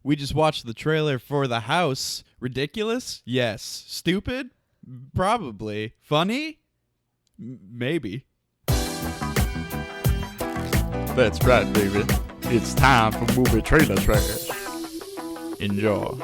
We just watched the trailer for The House. Ridiculous? Yes. Stupid? Probably. Funny? Maybe. That's right, baby. It's time for movie trailer trash. Enjoy.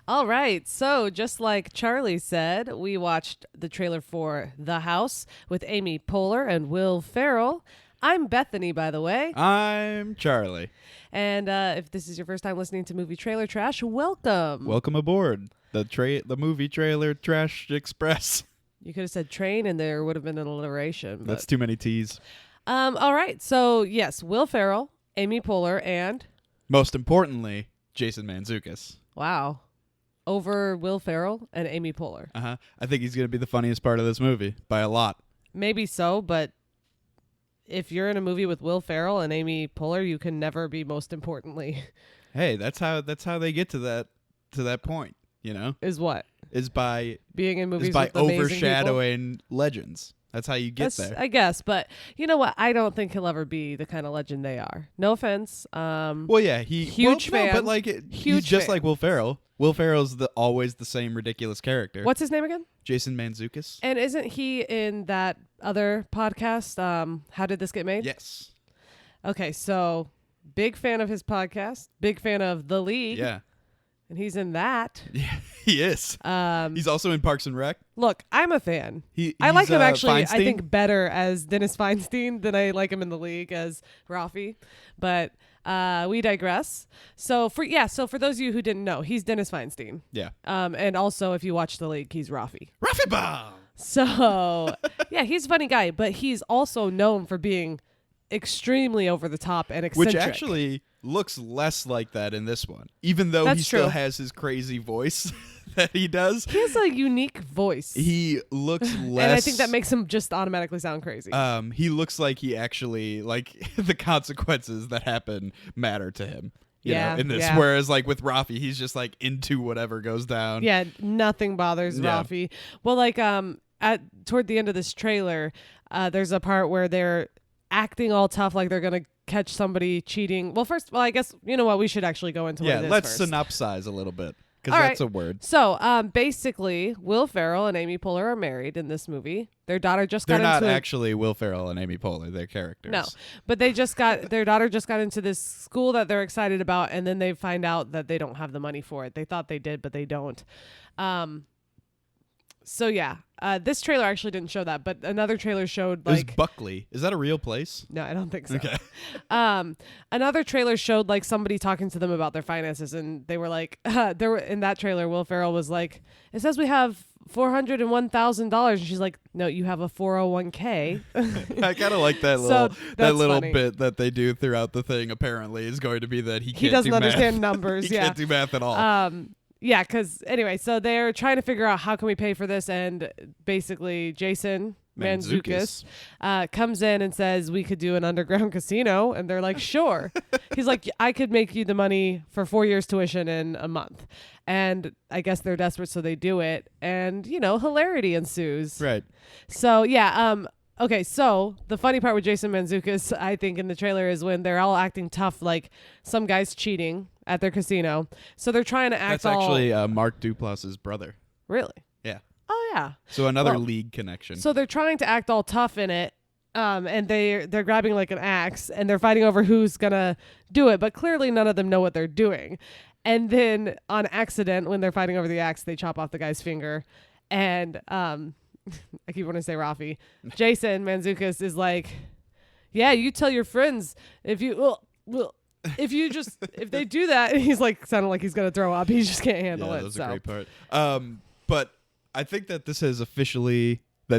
All right, so just like Charlie said, we watched the trailer for The House with Amy Poehler and Will Ferrell. I'm Bethany, by the way. I'm Charlie. And if this is your first time listening to Movie Trailer Trash, welcome. Welcome aboard the movie trailer Trash Express. You could have said train and there would have been an alliteration. That's too many T's. All right, so yes, Will Ferrell, Amy Poehler, and... Most importantly, Jason Mantzoukas. Wow. Over Will Ferrell and Amy Poehler. Uh-huh. I think he's going to be the funniest part of this movie by a lot. Maybe so, but if you're in a movie with Will Ferrell and Amy Poehler, you can never be most importantly. Hey, that's how they get to that point, you know? Is what? Is by being in movies is by with amazing overshadowing legends. That's how you get there. I guess, but you know what? I don't think he'll ever be the kind of legend they are. No offense. Well, yeah, huge fan. No, but like he's just like Will Ferrell. Will Ferrell's always the same ridiculous character. What's his name again? Jason Mantzoukas. And isn't he in that other podcast? How Did This Get Made? Yes. Okay, so big fan of his podcast. Big fan of The League. Yeah. And he's in that. Yeah, he is. He's also in Parks and Rec. Look, I'm a fan. I like him actually, Feinstein? I think, better as Dennis Feinstein than I like him in The League as Rafi. But we digress. So for those of you who didn't know, he's Dennis Feinstein. Yeah. And also, if you watch The League, he's Rafi. Rafi Bomb! So, yeah, he's a funny guy, but he's also known for being extremely over the top and eccentric. Which actually looks less like that in this one, even though That's he still true. has his crazy voice that he does. He has a unique voice. He looks less... And I think that makes him just automatically sound crazy. He looks like he actually, like, the consequences that happen matter to him. You know, in this. Yeah. Whereas, like, with Rafi, he's just, like, into whatever goes down. Yeah, nothing bothers Yeah. Rafi. Well, like, toward the end of this trailer, there's a part where they're acting all tough, like they're gonna catch somebody cheating. Well, I guess you know what, we should actually go into what it is let's first. synopsize a little bit because All that's right. a word. So, basically, Will Ferrell and Amy Poehler are married in this movie. Their daughter just They're got not into actually Will Ferrell and Amy Poehler. They're characters. No, but they just got their daughter just got into this school that they're excited about, and then they find out that they don't have the money for it. They thought they did, but they don't. So yeah, this trailer actually didn't show that, but another trailer showed It was like Buckley. Is that a real place? no, I don't think so. Okay. Another trailer showed like somebody talking to them about their finances, and they were like, in that trailer, Will Ferrell was like, "It says we have $401,000," and she's like, "No, you have a 401k." I kind of like that So that's little funny. bit that they do throughout the thing. Apparently, is going to be that he can't doesn't do understand math. numbers. He Yeah. can't do math at all. Yeah, because anyway, so they're trying to figure out how can we pay for this, and basically Jason Mantzoukas comes in and says we could do an underground casino, and they're like, sure. He's like, I could make you the money for 4 years tuition in a month, and I guess they're desperate, so they do it, and hilarity ensues. Right. So yeah, okay, so the funny part with Jason Mantzoukas, I think, in the trailer is when they're all acting tough, like some guy's cheating at their casino. So they're trying to act That's actually Mark Duplass's brother. Really? Yeah. Oh, yeah. So another Well, league connection. So they're trying to act all tough in it, and they're grabbing like an axe, and they're fighting over who's going to do it, but clearly none of them know what they're doing. And then on accident, when they're fighting over the axe, they chop off the guy's finger. And I keep wanting to say Rafi. Jason Mantzoukas is like, yeah, you tell your friends if they do that, he's like sounding like he's gonna throw up. He just can't handle it. That's So. a great part. But I think that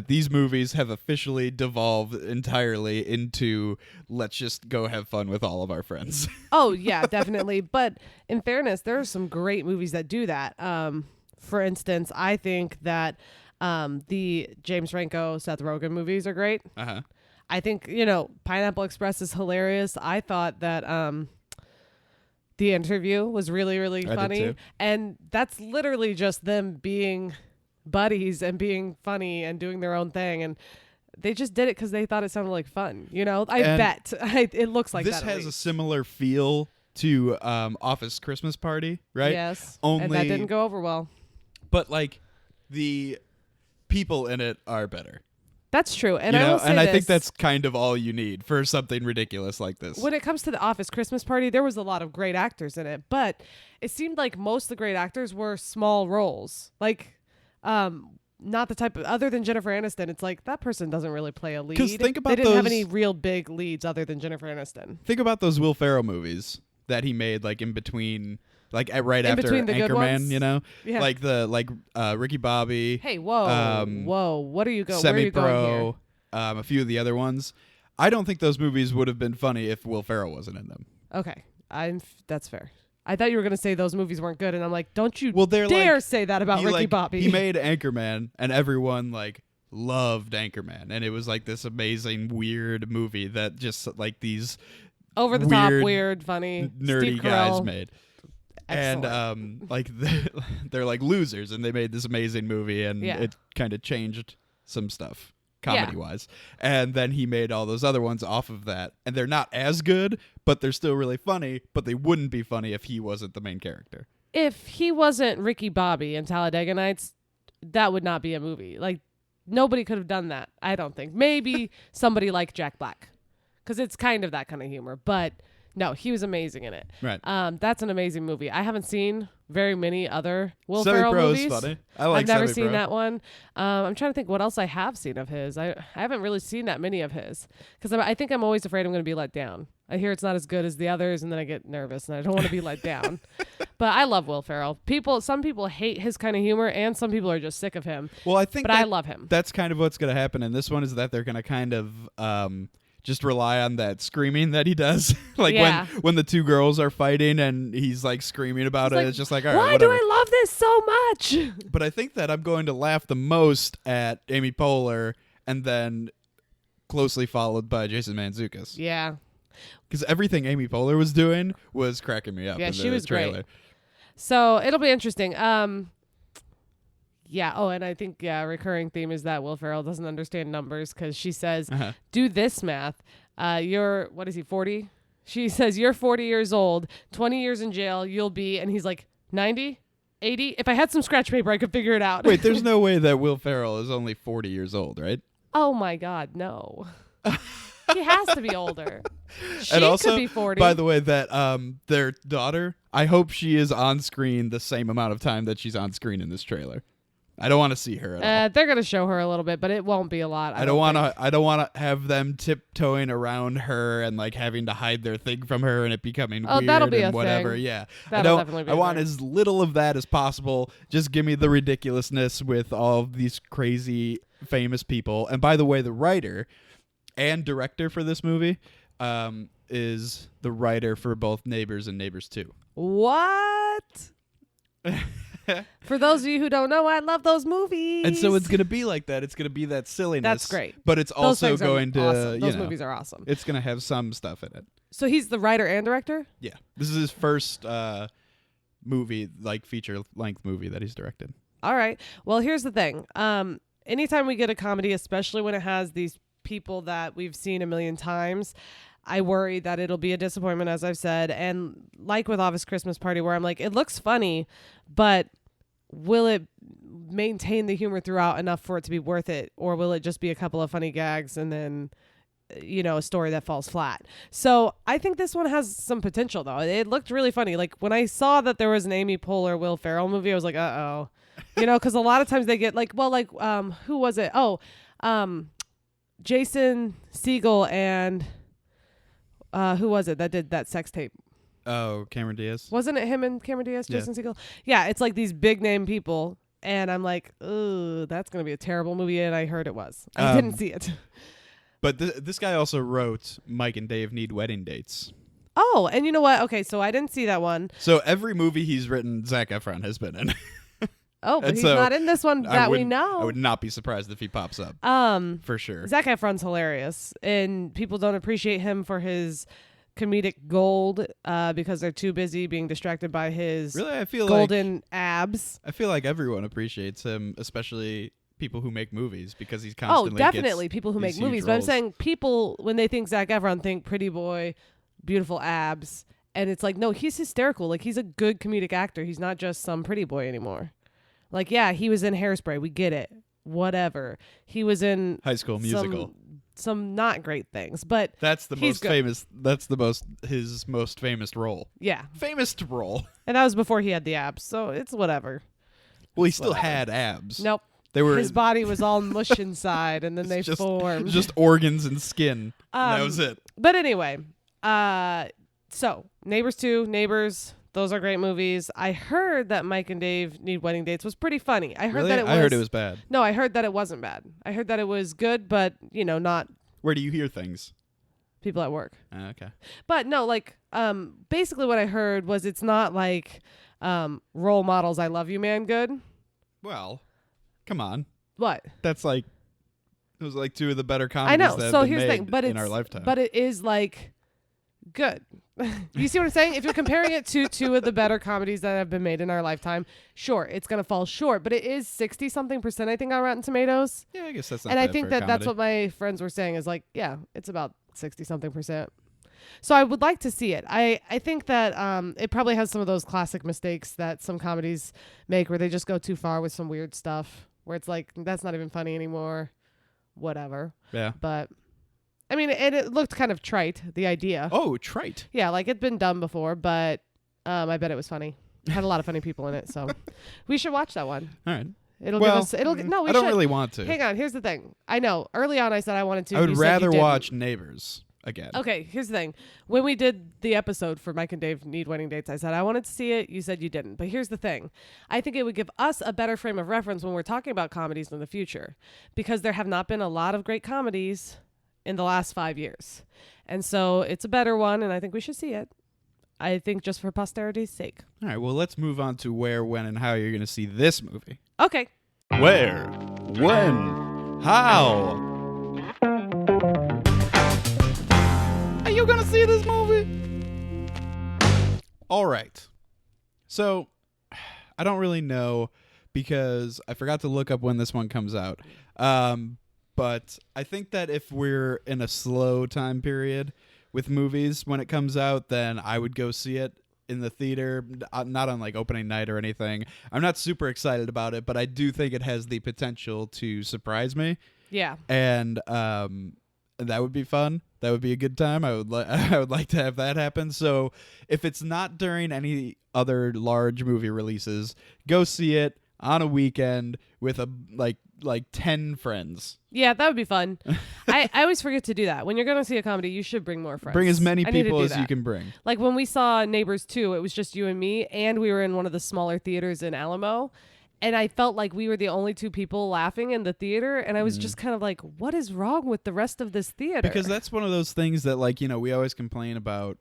these movies have officially devolved entirely into let's just go have fun with all of our friends. Oh yeah, definitely. But in fairness, there are some great movies that do that. For instance, I think that the James Franco, Seth Rogen movies are great. Uh-huh. I think, Pineapple Express is hilarious. I thought that The Interview was really, really I did funny. too. And that's literally just them being buddies and being funny and doing their own thing. And they just did it because they thought it sounded like fun. I And bet. It looks like this that. has a similar feel to Office Christmas Party, right? Yes. Only, and that didn't go over well. But like the people in it are better. That's true. And you know? I will say and I this, think that's kind of all you need for something ridiculous like this. when it comes to the Office Christmas Party, there was a lot of great actors in it, but it seemed like most of the great actors were small roles. Like, not the type of, other than Jennifer Aniston, it's like that person doesn't really play a lead. 'Cause think about they didn't have those- any real big leads other than Jennifer Aniston. Think about those Will Ferrell movies that he made, like in between, like right In after between the good Anchorman. ones? You know, Yeah. like Ricky Bobby, Hey, whoa, whoa! What are you going? Where are you going here? Semi-Pro, a few of the other ones. I don't think those movies would have been funny if Will Ferrell wasn't in them. Okay, that's fair. I thought you were gonna say those movies weren't good, and I'm like, don't you Well, they're dare like, say that about Ricky Bobby. He made Anchorman, and everyone like loved Anchorman, and it was like this amazing weird movie that just like these over the top, weird, funny, nerdy Steve guys Carell. made. Excellent. And like they're like losers, and they made this amazing movie, and Yeah. it kind of changed some stuff comedy wise. And then he made all those other ones off of that, and they're not as good, but they're still really funny. But they wouldn't be funny if he wasn't the main character. If he wasn't Ricky Bobby in Talladega Nights, that would not be a movie. Like, nobody could have done that, I don't think. Maybe somebody like Jack Black, because it's kind of that kind of humor. But no, he was amazing in it. Right. That's an amazing movie. I haven't seen very many other Will Ferrell Semi-Pro movies. is funny. I like I've never Semi-Pro. seen that one. I'm trying to think what else I have seen of his. I haven't really seen that many of his, because I think I'm always afraid I'm going to be let down. I hear it's not as good as the others, and then I get nervous, and I don't want to be let down. But I love Will Ferrell. Some people hate his kind of humor, and some people are just sick of him. Well, I think But I love him. That's kind of what's going to happen in this one, is that they're going to kind of just rely on that screaming that he does. Like Yeah. when the two girls are fighting and he's like screaming about it, like, it's just like, all right, why whatever. do I love this so much? But I think that I'm going to laugh the most at Amy Poehler, and then closely followed by Jason Mantzoukas. Yeah. Because everything Amy Poehler was doing was cracking me up. Yeah, in she the was great. trailer. So it'll be interesting. Yeah. Oh, and I think, recurring theme is that Will Ferrell doesn't understand numbers, because she says, Uh-huh. do this math. You're, what is he, 40? She says, you're 40 years old, 20 years in jail, you'll be, and he's like, 90? 80? If I had some scratch paper, I could figure it out. Wait, there's no way that Will Ferrell is only 40 years old, right? Oh my God, no. He has to be older. She And also, could be 40. by the way, that their daughter, I hope she is on screen the same amount of time that she's on screen in this trailer. I don't want to see her at all. They're gonna show her a little bit, but it won't be a lot. I don't want to have them tiptoeing around her and like having to hide their thing from her and it becoming Oh, weird that'll be and a whatever. thing. Yeah. That'll definitely be I a want thing. as little of that as possible. Just give me the ridiculousness with all of these crazy famous people. And by the way, the writer and director for this movie is the writer for both Neighbors and Neighbors 2. What? For those of you who don't know, I love those movies. And so it's going to be like that. It's going to be that silliness. That's great. But it's Those also things are going to, awesome. Those you know, movies are awesome. it's going to have some stuff in it. So he's the writer and director? Yeah. This is his first movie, like feature-length movie that he's directed. All right. Well, here's the thing. Anytime we get a comedy, especially when it has these people that we've seen a million times, I worry that it'll be a disappointment, as I've said. And like with Office Christmas Party, where I'm like, it looks funny, but will it maintain the humor throughout enough for it to be worth it? Or will it just be a couple of funny gags and then, a story that falls flat? So I think this one has some potential, though. It looked really funny. Like when I saw that there was an Amy Poehler, Will Ferrell movie, I was like, uh-oh. Because a lot of times they get who was it? Oh, Jason Segel and who was it that did that sex tape? Oh, Cameron Diaz. Wasn't it him and Cameron Diaz, Yeah. Jason Segel? Yeah, it's like these big name people, and I'm like, ooh, that's gonna be a terrible movie, and I heard it was. I didn't see it. But this guy also wrote Mike and Dave Need Wedding Dates. Oh, and you know what? Okay, so I didn't see that one. So every movie he's written, Zac Efron has been in. Oh, but And he's so not in this one that we I know. would not be surprised if he pops up. For sure. Zac Efron's hilarious, and people don't appreciate him for his comedic gold because they're too busy being distracted by his Really, I feel golden abs. I feel like everyone appreciates him, especially people who make movies, because he's Oh, constantly definitely gets people who these make movies. huge But I'm roles. saying people, when they think Zac Efron, think pretty boy, beautiful abs, And it's like, no, he's hysterical. Like, he's a good comedic actor. He's not just some pretty boy anymore. Like, yeah, he was in Hairspray. We get it. Whatever. He was in High School Musical. Some not great things, but That's the he's most good. famous. That's his most famous role. Yeah. Famous role. And that was before he had the abs, so it's whatever. Well, he still had abs. Nope. They were His body was all mush inside, and then they formed. Just organs and skin. And that was it. But anyway, so Neighbors 2, Neighbors, those are great movies. I heard that Mike and Dave Need Wedding Dates was pretty funny. I heard Really? that it was. I heard it was bad. No, I heard that it wasn't bad. I heard that it was good, but not Where do you hear things? people at work. Okay. But no, like, basically what I heard was it's not like role models I love you man good. Well, come on. What? That's like those are like two of the better I comedies know. that have So been here's the made thing, but in it's our lifetime. but it is like good. You see what I'm saying? If you're comparing it to two of the better comedies that have been made in our lifetime, sure, it's gonna fall short. But it is 60-something%, I think, on Rotten Tomatoes. Yeah, I guess that's not And I bad think for a that that's comedy. what my friends were saying is like, yeah, it's about 60-something%. So I would like to see it. I think that it probably has some of those classic mistakes that some comedies make where they just go too far with some weird stuff where it's like, that's not even funny anymore. Whatever. Yeah. But I mean, and it looked kind of trite, the idea. Oh, trite. Yeah, like it'd been done before, but I bet it was funny. It had a lot of funny people in it, so we should watch that one. All right. It'll Well, give us. It'll no. We I don't should. really want to. Hang on. Here's the thing. I know. Early on, I said I wanted to. I would You said you rather didn't. watch Neighbors again. Okay, here's the thing. When we did the episode for Mike and Dave Need Wedding Dates, I said I wanted to see it. You said you didn't. But here's the thing. I think it would give us a better frame of reference when we're talking about comedies in the future, because there have not been a lot of great comedies in the last 5 years. And so it's a better one, and I think we should see it. I think just for posterity's sake. All right, well, let's move on to where, when, and how you're going to see this movie. Okay. Where? When? How? Are you going to see this movie? All right. So, I don't really know because I forgot to look up when this one comes out. But I think that if we're in a slow time period with movies when it comes out, then I would go see it in the theater, not on like opening night or anything. I'm not super excited about it, but I do think it has the potential to surprise me. Yeah. And that would be fun. That would be a good time. I would I would like to have that happen. So if it's not during any other large movie releases, go see it on a weekend with a like 10 friends. Yeah, that would be fun. I always forget to do that. When you're going to see a comedy, you should bring more friends. Bring as many I need to people do as you that. can bring. Like when we saw Neighbors 2, it was just you and me, and we were in one of the smaller theaters in Alamo. And I felt like we were the only two people laughing in the theater. And I was just kind of like, what is wrong with the rest of this theater? Because that's one of those things that, like, we always complain about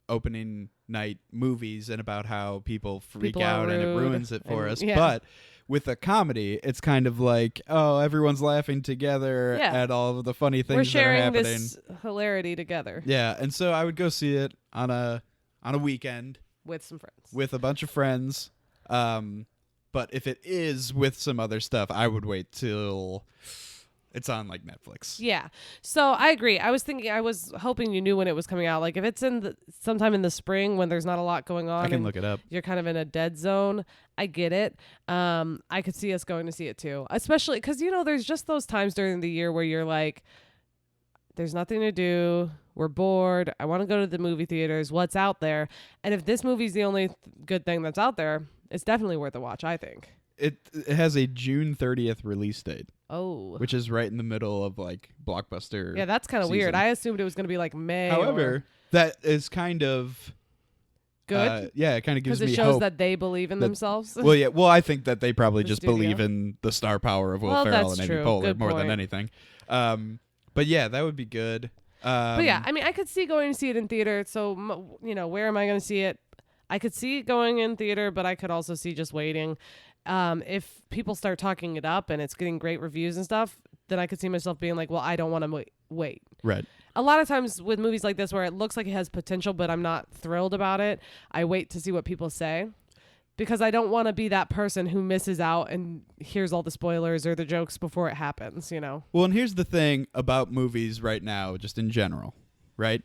opening night movies and about how people freak People are out and it rude ruins it for and- us. yeah. But with a comedy, it's kind of like, oh, everyone's laughing together Yeah. at all of the funny things we're that are sharing happening. this hilarity together Yeah, and so I would go see it on a weekend with some friends. with a bunch of friends. But if it is with some other stuff, I would wait till it's on like Netflix. Yeah. So I agree. I was hoping you knew when it was coming out. Like if it's sometime in the spring when there's not a lot going on. I can and look it up. You're kind of in a dead zone. I get it. I could see us going to see it too, especially because there's just those times during the year where you're like, there's nothing to do. We're bored. I want to go to the movie theaters. What's out there? And if this movie's the only good thing that's out there, it's definitely worth a watch, I think. It has a June 30th release date, Oh. which is right in the middle of like blockbuster. Yeah, that's kind of weird. season. I assumed it was going to be like May. However, that is kind of good. yeah, it kind of gives Because me it shows hope. that they believe in that- themselves. Well, yeah. Well, I think that they probably The just studio. believe in the star power of Will Well, Ferrell that's and Amy true. Poehler Good more than point. anything. But yeah, that would be good. But yeah, I mean, I could see going to see it in theater. So, where am I going to see it? I could see it going in theater, but I could also see just waiting. If people start talking it up and it's getting great reviews and stuff, then I could see myself being like, well, I don't want to wait. Right. A lot of times with movies like this where it looks like it has potential, but I'm not thrilled about it, I wait to see what people say. Because I don't want to be that person who misses out and hears all the spoilers or the jokes before it happens, Well, and here's the thing about movies right now, just in general, right?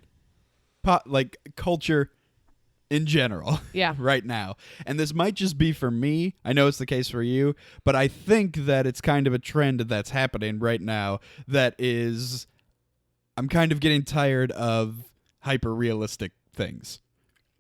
Like culture in general. Yeah. Right now. And this might just be for me. I know it's the case for you, but I think that it's kind of a trend that's happening right now that is I'm kind of getting tired of hyper realistic things.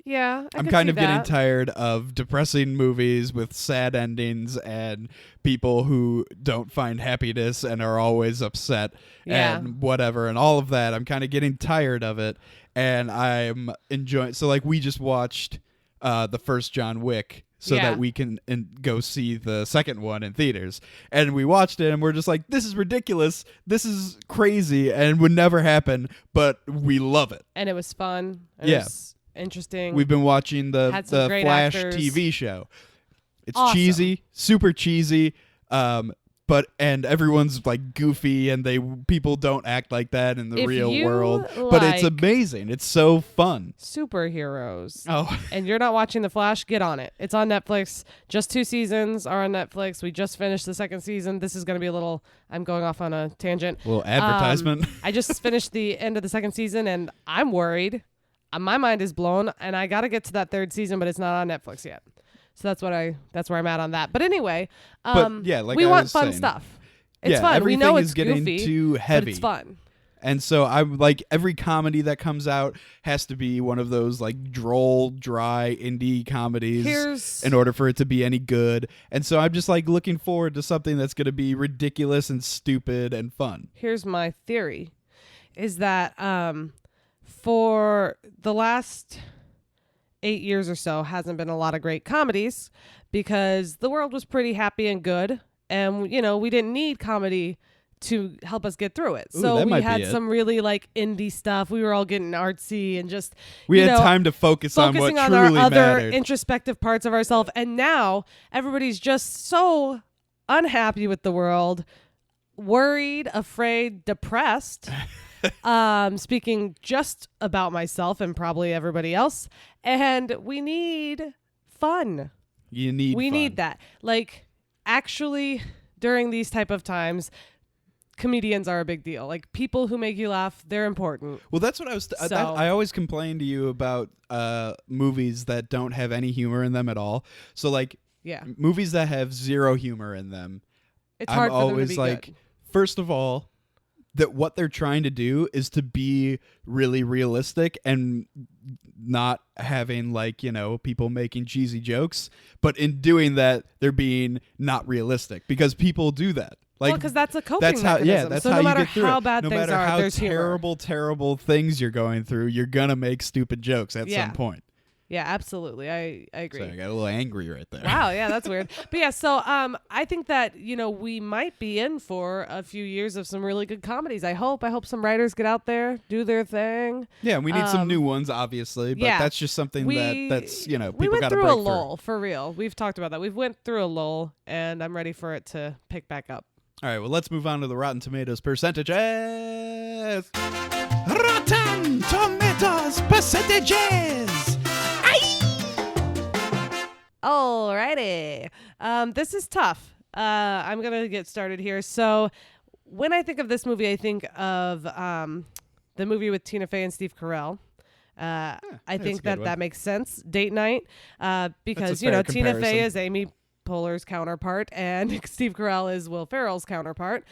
Yeah, I'm kind of getting tired of depressing movies with sad endings and people who don't find happiness and are always upset and whatever and all of that. I'm kind of getting tired of it, and I'm enjoying. So like we just watched the first John Wick so that we can go see the second one in theaters, and we watched it and we're just like, this is ridiculous, this is crazy, and would never happen, but we love it, and it was fun. It was interesting. We've been watching the Flash actors. TV show. It's awesome. cheesy, super cheesy, and everyone's like goofy, and people don't act like that in the real world. But it's amazing. It's so fun. Superheroes. Oh, and you're not watching The Flash? Get on it. It's on Netflix. Just 2 seasons are on Netflix. We just finished the 2nd season. This is going to be a little. I'm going off on a tangent. Little advertisement. I just finished the end of the 2nd season, and I'm worried. My mind is blown, and I got to get to that 3rd season, but it's not on Netflix yet. So that's where I'm at on that. But anyway, like we I want was fun saying, stuff. It's fun. Everything We know is it's getting goofy, too heavy. but it's fun. And so I'm like, every comedy that comes out has to be one of those like droll, dry indie comedies in order for it to be any good. And so I'm just like looking forward to something that's going to be ridiculous and stupid and fun. Here's my theory, is that for the last 8 years or so hasn't been a lot of great comedies because the world was pretty happy and good, and we didn't need comedy to help us get through it. Ooh, so we might had be it. some really like indie stuff. We were all getting artsy and just we had time to focus on what on truly our other mattered. introspective parts of ourselves. And now everybody's just so unhappy with the world, worried, afraid, depressed. Speaking just about myself and probably everybody else, and we need fun. We need that. Like, actually, during these type of times, comedians are a big deal. Like, people who make you laugh, they're important. Well, that's what I was. I always complain to you about movies that don't have any humor in them at all. So, like, movies that have zero humor in them, it's hard I'm for them to always be like, good. First of all, that what they're trying to do is to be really realistic and not having like, people making cheesy jokes. But in doing that, they're being not realistic because people do that. Like, because that's a coping mechanism. Yeah, that's so how no you matter get through how it. bad no things matter are, how there's terrible, terrible things you're going through, you're gonna make stupid jokes at some point. Yeah, absolutely. I agree. Sorry, I got a little angry right there. Wow, yeah, that's weird. But yeah, so I think that, we might be in for a few years of some really good comedies. I hope some writers get out there, do their thing. Yeah, we need some new ones, obviously, but that's just something that's people we went got to through break a lull, for real. We've talked about that. We've went through a lull, and I'm ready for it to pick back up. All right, well, let's move on to the Rotten Tomatoes percentages. Rotten Tomatoes percentages. Alrighty. This is tough. I'm going to get started here. So when I think of this movie, I think of the movie with Tina Fey and Steve Carell. I think that makes sense. Date Night. Because, Tina Fey is Amy Poehler's counterpart and Steve Carell is Will Ferrell's counterpart.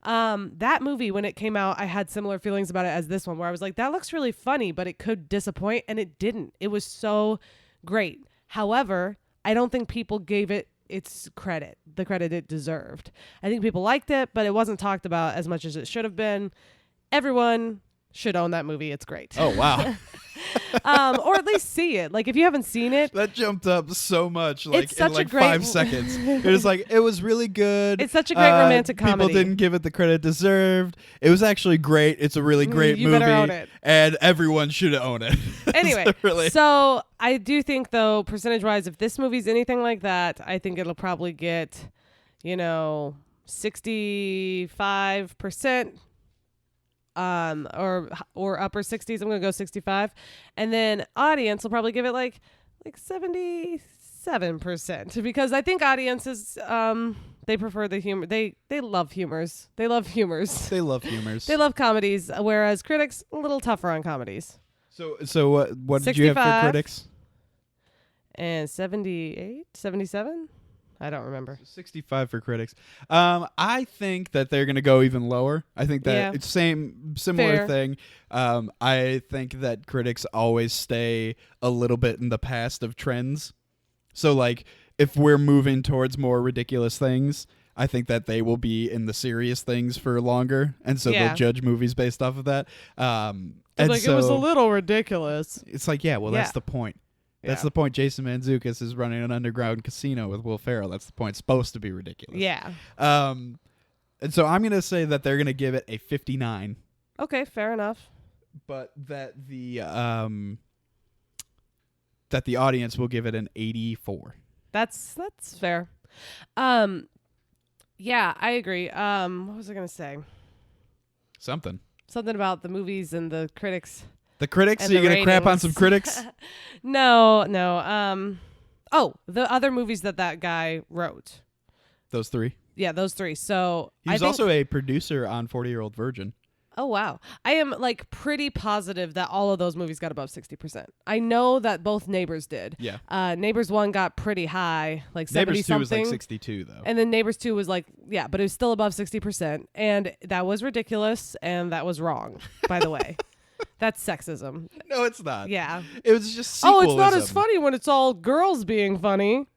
That movie, when it came out, I had similar feelings about it as this one, where I was like, that looks really funny, but it could disappoint. And it didn't. It was so great. However, I don't think people gave it its credit, the credit it deserved. I think people liked it, but it wasn't talked about as much as it should have been. Everyone should own that movie. It's great. Oh, wow. Or at least see it. Like, if you haven't seen it. That jumped up so much, like, it's such in like a great 5 seconds. It was like, it was really good. It's such a great romantic comedy. People didn't give it the credit it deserved. It was actually great. It's a really great you movie. better own it. And everyone should own it. Anyway, so I do think, though, percentage-wise, if this movie's anything like that, I think it'll probably get, 65%. Or upper 60s. I'm gonna go 65, and then audience will probably give it like 77%, because I think audiences they prefer the humor. They love humors. They love humors. They love humors. They love comedies, whereas critics a little tougher on comedies. So what did you have for 65. critics? And 78, 77? I don't remember. 65 for critics. I think that they're going to go even lower. I think that it's similar Fair. thing. I think that critics always stay a little bit in the past of trends. So, like, if we're moving towards more ridiculous things, I think that they will be in the serious things for longer, and so they'll judge movies based off of that. And like, so it was a little ridiculous. it's like, that's the point. That's the point. Jason Mantzoukas is running an underground casino with Will Ferrell. That's the point. It's supposed to be ridiculous. Yeah. And so I'm going to say that they're going to give it a 59. Okay, fair enough. But that the audience will give it an 84. That's fair. Yeah, I agree. What was I going to say? Something about the movies and the critics. The critics? And Are you the going to crap on ratings. some critics? No. The other movies that guy wrote. Those three. Yeah, those three. So He was also a producer on 40-Year-Old Virgin. Oh, wow. I am like pretty positive that all of those movies got above 60%. I know that both Neighbors did. Yeah. Neighbors 1 got pretty high, like 70 Neighbors 2 something. was like 62, though. And then Neighbors 2 was like, but it was still above 60%. And that was ridiculous. And that was wrong, by the way. That's sexism. No, it's not. Yeah. It was just Oh, it's not as sequelism. funny when it's all girls being funny.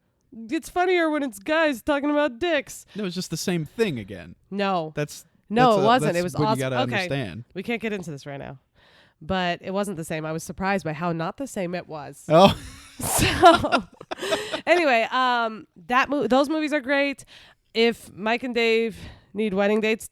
It's funnier when it's guys talking about dicks. No, it's just the same thing again. No. That's It that's wasn't. It was what awesome. you gotta Okay. understand. We can't get into this right now. But it wasn't the same. I was surprised by how not the same it was. Oh. So anyway, those movies are great. If Mike and Dave Need Wedding Dates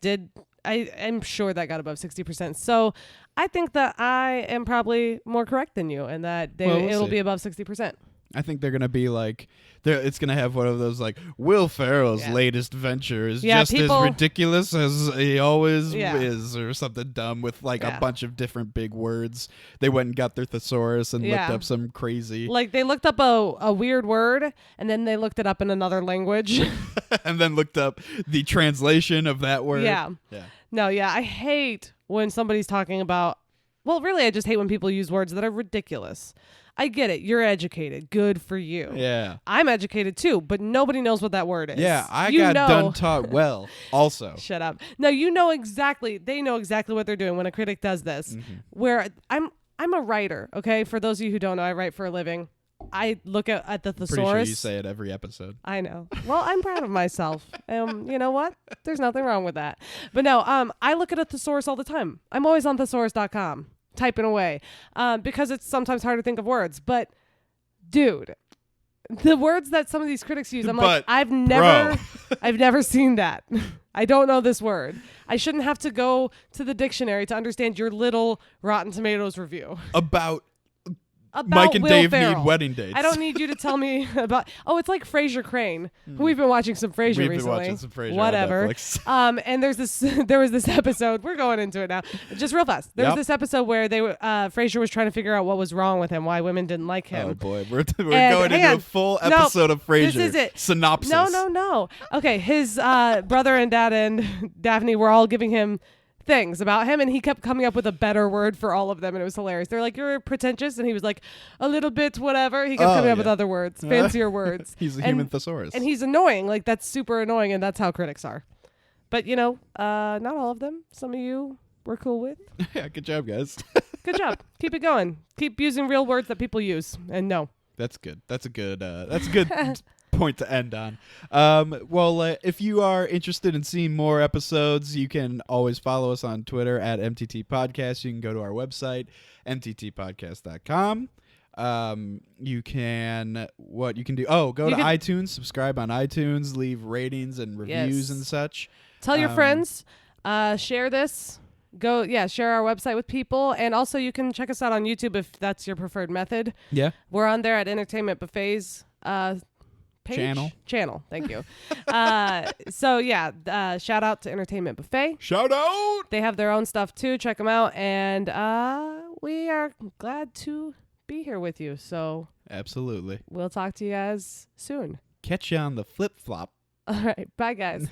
I'm sure that got above 60%. So I think that I am probably more correct than you and that it'll be above 60%. I think they're gonna be like, it's gonna have one of those like Will Ferrell's latest venture is just as ridiculous as he always is, or something dumb with like a bunch of different big words. They went and got their thesaurus and looked up some crazy. Like they looked up a weird word and then they looked it up in another language, and then looked up the translation of that word. Yeah. No, I hate when somebody's talking about. Well, really, I just hate when people use words that are ridiculous. I get it. You're educated. Good for you. Yeah. I'm educated too, but nobody knows what that word is. Yeah, I got done taught well also. Shut up. No, they know exactly what they're doing when a critic does this. Mm-hmm. Where I'm a writer, okay? For those of you who don't know, I write for a living. I look at the thesaurus. Pretty sure you say it every episode. I know. Well, I'm proud of myself. You know what? There's nothing wrong with that. But no, I look at a thesaurus all the time. I'm always on thesaurus.com. Typing away because it's sometimes hard to think of words. But dude, the words that some of these critics use, I've never seen that. I don't know this word. I shouldn't have to go to the dictionary to understand your little Rotten Tomatoes review about Mike and Will Dave Ferrell. Need Wedding Dates. I don't need you to tell me about. Oh, it's like Frasier Crane. We've been watching some Frasier recently. We've been watching some Frasier. Whatever. On Netflix. And there was this episode. We're going into it now, just real fast. There was this episode where Frasier was trying to figure out what was wrong with him, why women didn't like him. Oh boy, we're going into a full episode of Frasier. This is it. Synopsis. No. Okay, his brother and dad and Daphne were all giving him things about him, and he kept coming up with a better word for all of them, and it was hilarious. They're like, "You're pretentious," and he was like, "A little bit, whatever." He kept coming up with other words, fancier words. He's a human thesaurus, and he's annoying. Like that's super annoying, and that's how critics are. But not all of them. Some of you we're cool with. Yeah, good job, guys. Good job. Keep it going. Keep using real words that people use, and no. That's good. That's a good point to end on. If you are interested in seeing more episodes, you can always follow us on Twitter at MTT Podcast. You can go to our website, mttpodcast.com. You can do. Go to iTunes, subscribe on iTunes, leave ratings and reviews and such. Tell your friends, share this. Share our website with people, and also you can check us out on YouTube if that's your preferred method. Yeah, we're on there at Entertainment Buffet's page? Channel. Thank you. Shout out to Entertainment Buffet. Shout out. They have their own stuff too. Check them out, and we are glad to be here with you. So absolutely, we'll talk to you guys soon. Catch you on the flip flop. All right, bye guys.